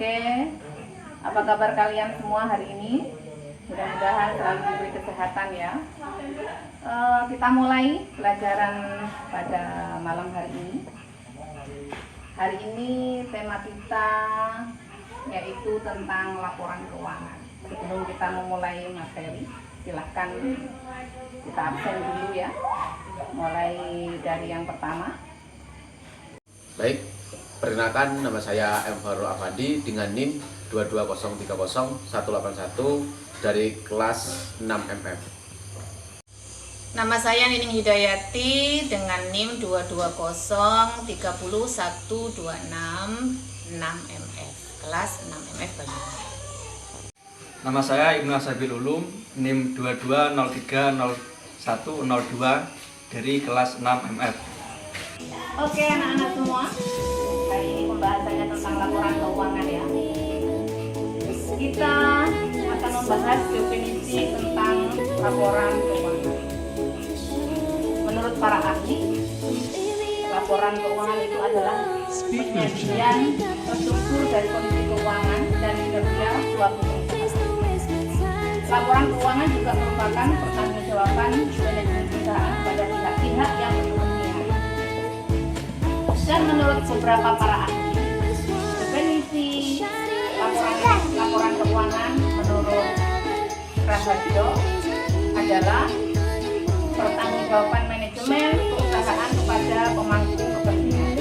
Oke, apa kabar kalian semua hari ini? Mudah-mudahan selalu diberi kesehatan ya. Kita mulai pelajaran pada malam hari ini. Hari ini tema kita yaitu tentang laporan keuangan. Sebelum kita memulai materi, silahkan kita absen dulu ya. Mulai dari yang pertama. Baik, perkenalkan nama saya M. Farul Afandi dengan NIM 22030-181 dari kelas 6 MM. Nama saya Nining Hidayati dengan NIM 22030-126 6MF, kelas 6MF Banyumas. Nama saya Ibnu Asabil Ulum, NIM 22030102 dari kelas 6MF. Oke anak-anak semua, hari ini pembahasannya tentang laporan keuangan ya. Kita akan membahas definisi tentang laporan keuangan. Menurut para ahli, laporan keuangan itu adalah penyajian struktur dari kondisi keuangan dan kinerja suatu perusahaan. Laporan keuangan juga merupakan pertanggungjawaban manajemen perusahaan pada pihak-pihak yang berkepentingan. Dan menurut beberapa para ahli, definisi laporan keuangan menurut Raharjo adalah pertanggungjawaban manajemen perusahaan kepada pemangku kepentingan.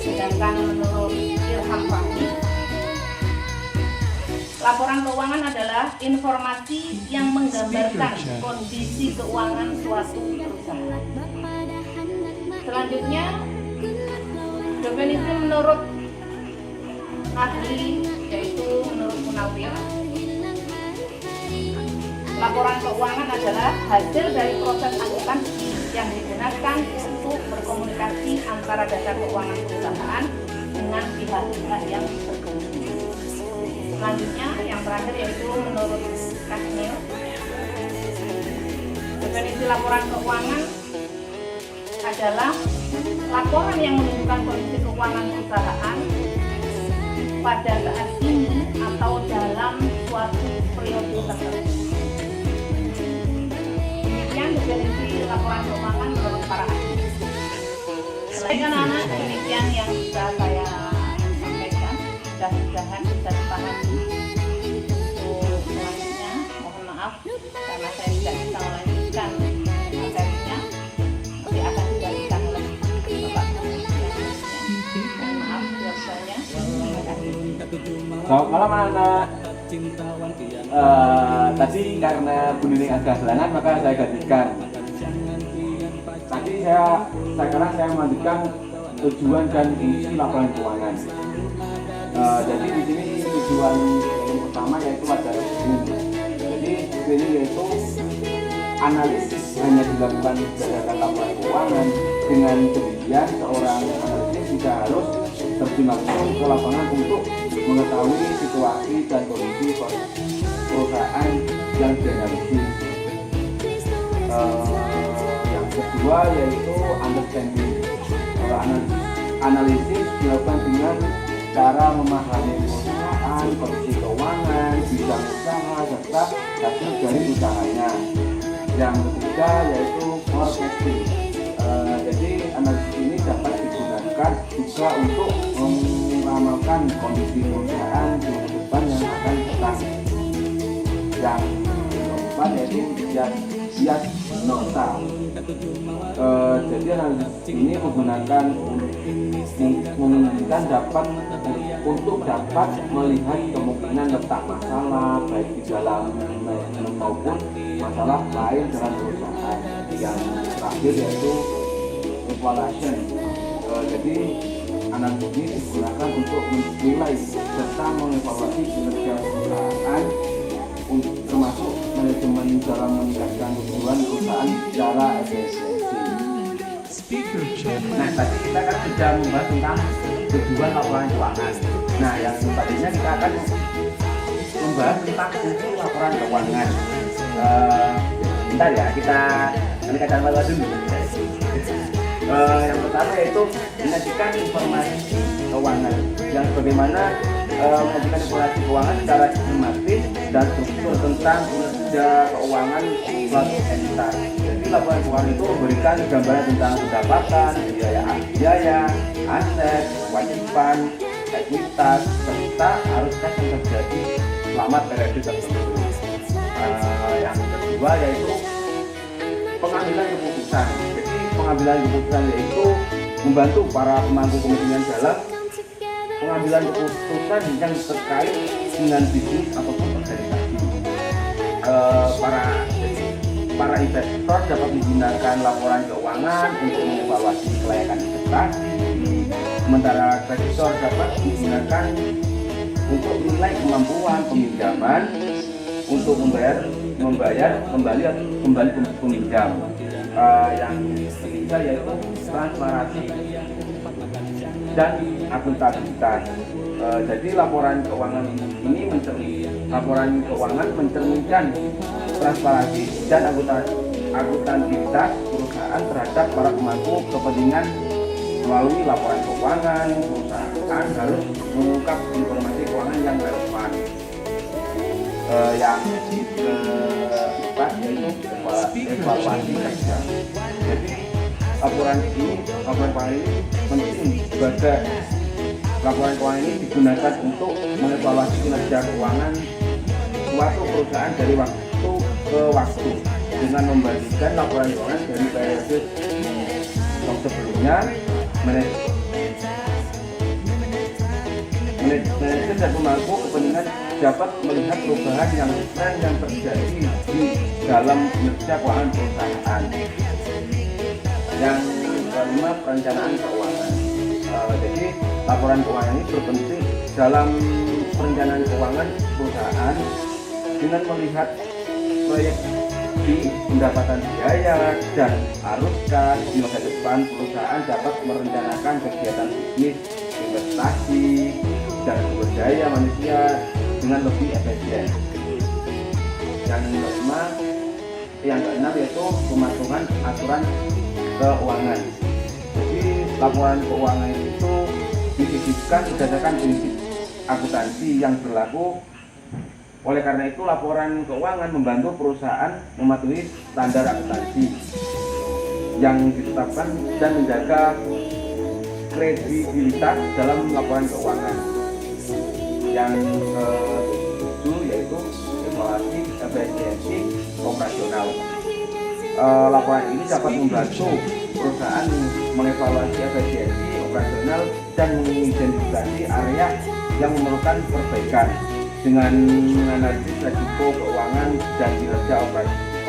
Sedangkan menurut Ilham Fahmi, laporan keuangan adalah informasi yang menggambarkan kondisi keuangan suatu perusahaan. Selanjutnya, definisi menurut ahli yaitu menurut Munawir, laporan keuangan adalah hasil dari proses akuntansi yang digunakan untuk berkomunikasi antara data keuangan perusahaan dengan pihak-pihak yang berkepentingan. Selanjutnya, yang terakhir yaitu menurut Kasmil, definisi laporan keuangan adalah laporan yang menunjukkan kondisi keuangan perusahaan pada saat ini atau dalam suatu periode tertentu. Demikian definisi laporan keuangan menurut para ahli. Baik anak-anak, demikian yang bisa saya sampaikan. Mudah-mudahan bisa dipahami. Untuk selanjutnya, mohon maaf karena saya tidak bisa melanjutkan materinya. Nanti akan dibagikan oleh Bapak Guru yang lainnya. Mohon maaf sebesarnya. Terima kasih. Selamat malam anak-anak. Tadi karena Bu Nining agak halangan maka saya gantikan. Tadi sekarang saya melanjutkan tujuan dan fungsi laporan keuangan. Jadi di sini tujuan yang pertama yaitu adalah ini. Jadi ini yaitu analisis hanya dilakukan berdasarkan laporan keuangan. Dengan demikian seorang analisis tidak harus terjun langsung ke lapangan untuk mengetahui situasi dan kondisi perusahaan yang dianalisis. Yang kedua yaitu understanding. Analisis dilakukan dengan cara memahami perusahaan, kondisi keuangan, bidang usaha, serta hasil dari usahanya. Yang ketiga yaitu forecasting. Jadi analisis ini dapat digunakan juga untuk meramalkan kondisi perusahaan di depan yang akan datang. Yang keempat yaitu bias nota. Jadi analisis ini memungkinkan dapat melihat kemungkinan letak masalah baik di dalam manajemen maupun masalah lain dalam perusahaan. Yang terakhir yaitu evaluation. Jadi analisis ini digunakan untuk menilai serta mengevaluasi kinerja perusahaan termasuk manajemen dalam meningkatkan tujuan perusahaan secara efisiensi. Nah, tadi kita kan sudah membahas tentang tujuan laporan keuangan. Nah, yang selanjutnya kita akan membahas tentang fungsi laporan keuangan. Bentar ya, kita dulu. Yang pertama yaitu menyajikan informasi keuangan yang bagaimana menyajikan informasi keuangan secara sistematis dan struktur tentang kinerja keuangan suatu entitas. Jadi laporan keuangan itu memberikan gambaran tentang pendapatan, biaya, aset, kewajiban, ekuitas, serta arus kas yang terjadi selama periode tertentu. Yang kedua yaitu pengambilan keputusan. Jadi pengambilan keputusan yaitu membantu para pemangku kepentingan dalam pengambilan keputusan yang terkait dengan bisnis ataupun organisasi. Para investor dapat menggunakan laporan keuangan untuk mengevaluasi kelayakan investasi, sementara kreditor dapat digunakan untuk menilai kemampuan peminjaman untuk membayar kembali peminjam. Yang ketiga yaitu transparansi dan akuntabilitas. Jadi laporan keuangan mencerminkan transparansi dan akuntabilitas perusahaan terhadap para pemangku kepentingan. Melalui laporan keuangan, perusahaan harus mengungkap informasi keuangan yang relevan. Yang keempat yaitu evaluasi kerja. Jadi laporan keuangan ini penting sebagai laporan keuangan ini digunakan untuk mengevaluasi kinerja keuangan suatu perusahaan dari waktu ke waktu dengan membandingkan laporan keuangan dari periode sebelumnya. Manajer dan pemangku kepentingan dapat melihat perubahan yang terjadi di dalam kinerja keuangan perusahaan. Yang kelima, perencanaan keuangan. Jadi laporan keuangan ini berpenting dalam perencanaan keuangan perusahaan dengan melihat proyek di pendapatan biaya dan arus kas di masa depan. Perusahaan dapat merencanakan kegiatan bisnis, investasi, dan sumber daya manusia dengan lebih efisien. Yang keenam yaitu pematuhan aturan keuangan. Jadi laporan keuangan itu disisipkan berdasarkan prinsip akuntansi yang berlaku. Oleh karena itu, laporan keuangan membantu perusahaan mematuhi standar akuntansi yang ditetapkan dan menjaga kredibilitas dalam laporan keuangan. Yang ketujuh yaitu evaluasi efisiensi operasional. Laporan ini dapat membantu perusahaan mengevaluasi efisiensi operasional dan mengidentifikasi area yang memerlukan perbaikan dengan menganalisis risiko keuangan dan kinerja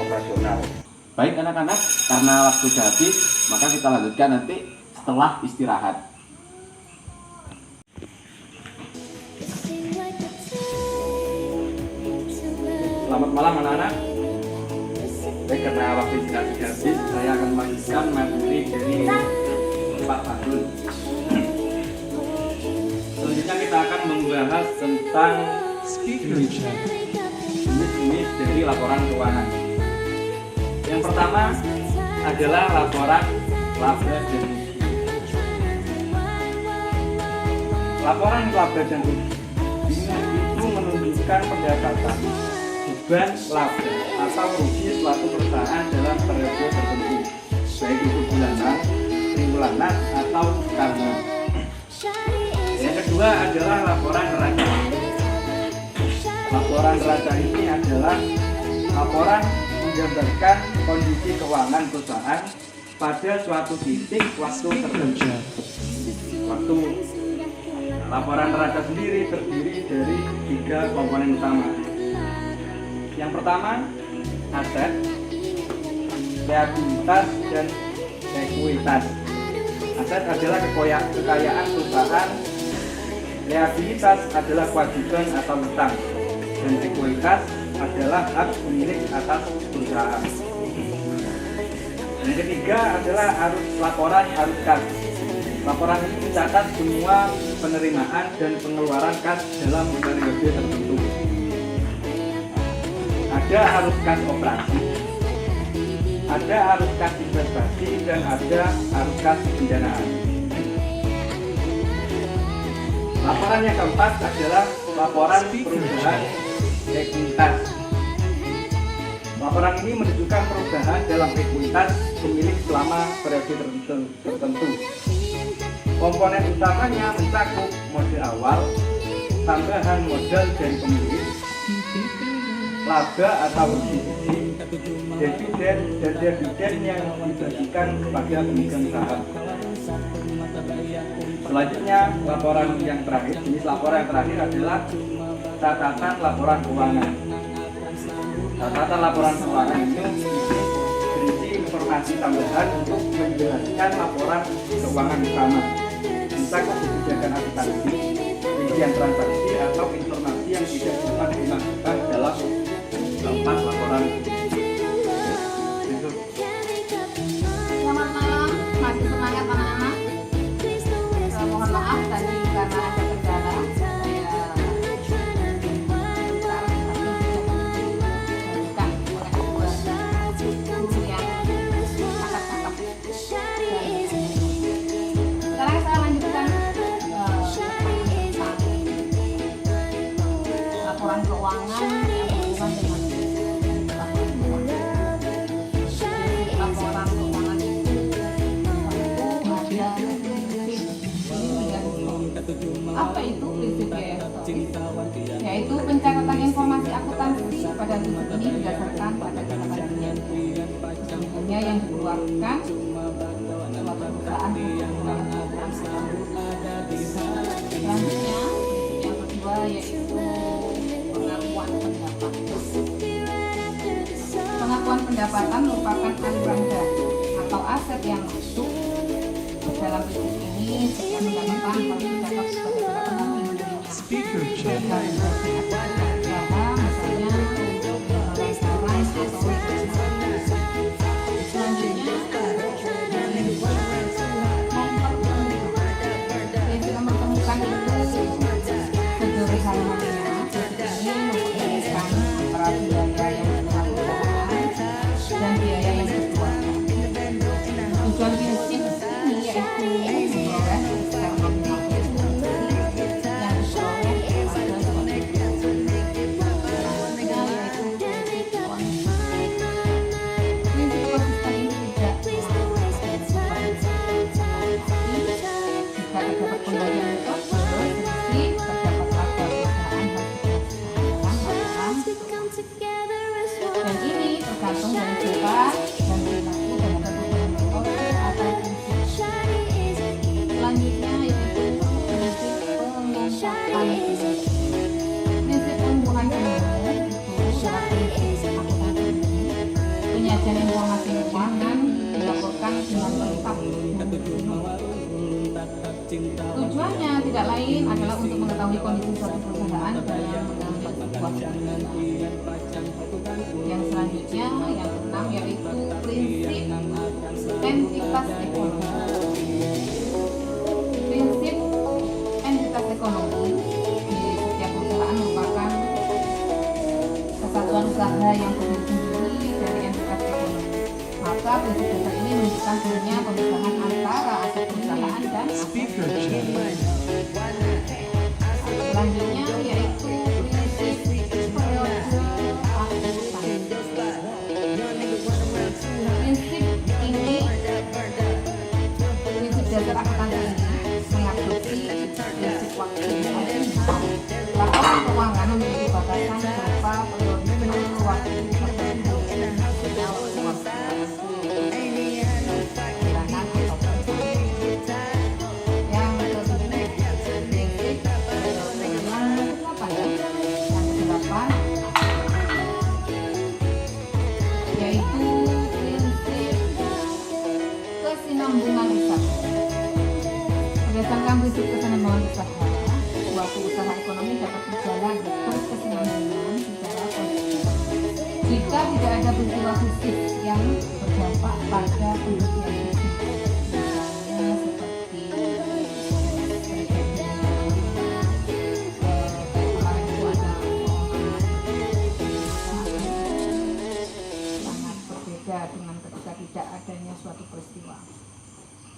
operasional. Baik anak-anak, karena waktu sudah habis, maka kita lanjutkan nanti setelah istirahat. Selamat malam anak-anak. Baik, karena waktu sudah habis, saya akan melanjutkan materi dari Pak Fadul. Selanjutnya kita akan membahas tentang jenis dari laporan keuangan. Yang pertama adalah laporan laba dan rugi. Laporan laba dan rugi itu menunjukkan pendapatan, beban laba atau rugi suatu perusahaan dalam periode tertentu, baik itu bulanan, triwulan atau tahunan. Yang kedua adalah laporan neraca. Laporan neraca ini adalah laporan menggambarkan kondisi keuangan perusahaan pada suatu titik waktu tertentu. Laporan neraca sendiri terdiri dari 3 komponen utama. Yang pertama, aset, liabilitas, dan ekuitas. Aset adalah kekayaan perusahaan, liabilitas adalah kewajiban atau utang, dan ekuitas adalah hak pemilik atas perusahaan. Yang ketiga adalah laporan arus kas. Laporan ini mencatat semua penerimaan dan pengeluaran kas dalam periode tertentu. Ada arus kas operasi, Ada arus kas investasi dan ada arus kas pendanaan. Laporan yang keempat adalah laporan perubahan ekuitas. Laporan ini menunjukkan perubahan dalam ekuitas pemilik selama periode tertentu. Komponen utamanya mencakup mode awal, tambahan modal dari pemilik, laba atau dividen, dan dividen yang dibagikan kepada pemegang saham. Selanjutnya, laporan yang terakhir, jenis laporan yang terakhir adalah catatan laporan keuangan. Catatan laporan keuangan ini berisi informasi tambahan untuk menjelaskan laporan keuangan utama, mencakup kebijakan akuntansi, rincian transaksi atau informasi yang tidak dapat dimasukkan dalam keempat laporan. Selamat malam, masih semangat anak-anak? Mohon maaf tadi karena ada kendala, saya sekarang saya lanjutkan laporan keuangan yang berhubungan dengan laporan keuangan. Laporan keuangan itu apa itu prinsip biaya historis? Yaitu pencatatan informasi akuntansi pada prinsip ini berdasarkan pada ketentuan sesungguhnya yang dikeluarkan suatu perusahaan. Selanjutnya yang kedua yaitu pengakuan pendapatan. Pengakuan pendapatan merupakan aliran dana atau aset yang masuk. Dalam prinsip ini setiap pendapatan harus dicatat sebagai pendapatan individunya. Misalnya restoran atau selanjutnya mempertemukan itu sederhananya ini mempertemukan antara biaya yang dilakukan dan biaya yang dikeluarkan. Tujuan prinsip ini yaitu memperoleh secara nominal yang diperoleh pada suatu prinsip konsisten ini tidak jika terdapat pembagian itu selisih terdapat laba perusahaan harus dilakukan dan ini tergantung dari siapa dan perilaku terhadap metode atau prinsip. Selanjutnya yaitu prinsip pengungkapan. Prinsip pengumpulan ilmu itu adalah prinsip akuntansi. Penyajian informasi keuangan dilaporkan dengan lengkap. Tujuannya tidak lain adalah untuk mengetahui kondisi suatu perusahaan dalam mengambil sebuah keputusan. Yang selanjutnya, yang keenam yaitu prinsip entitas ekonomi. Prinsip entitas ekonomi di setiap perusahaan merupakan kesatuan usaha yang terdiri sendiri dari entitas ekonomi. Maka prinsip dasar ini menunjukkan adanya pemisahan antara aset perusahaan dan aset perusahaan. Selanjutnya yaitu prinsip periode akuntansi. Prinsip ini, prinsip dasar akuntansi ini mengadopsi prinsip waktu. Laporan keuangan memiliki batasan berupa periode waktu tertentu. Yaitu prinsip kesinambungan usaha. Berdasarkan prinsip kesinambungan usaha, suatu usaha ekonomi dapat berjalan berkesinambungan secara konsisten jika tidak ada peristiwa khusus yang berdampak pada pembuktian bisnis. Misalnya seperti kemarin itu ada sangat berbeda dengan ketika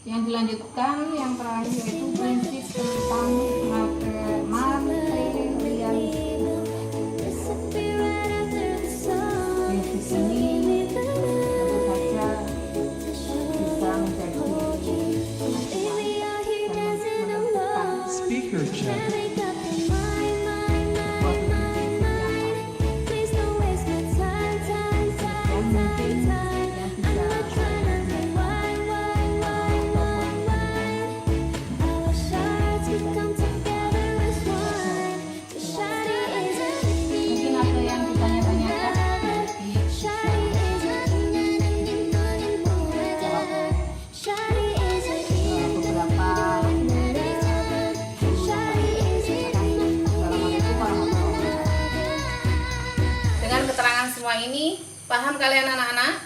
Yang dilanjutkan yang terakhir yaitu prinsip tentang materialisme. Prinsip ini tentu saja bisa menjadi Speaker check. mungkin ada yang ditanya-tanyakan Dengan keterangan semua ini, paham kalian anak-anak?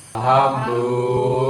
Paham, Bu.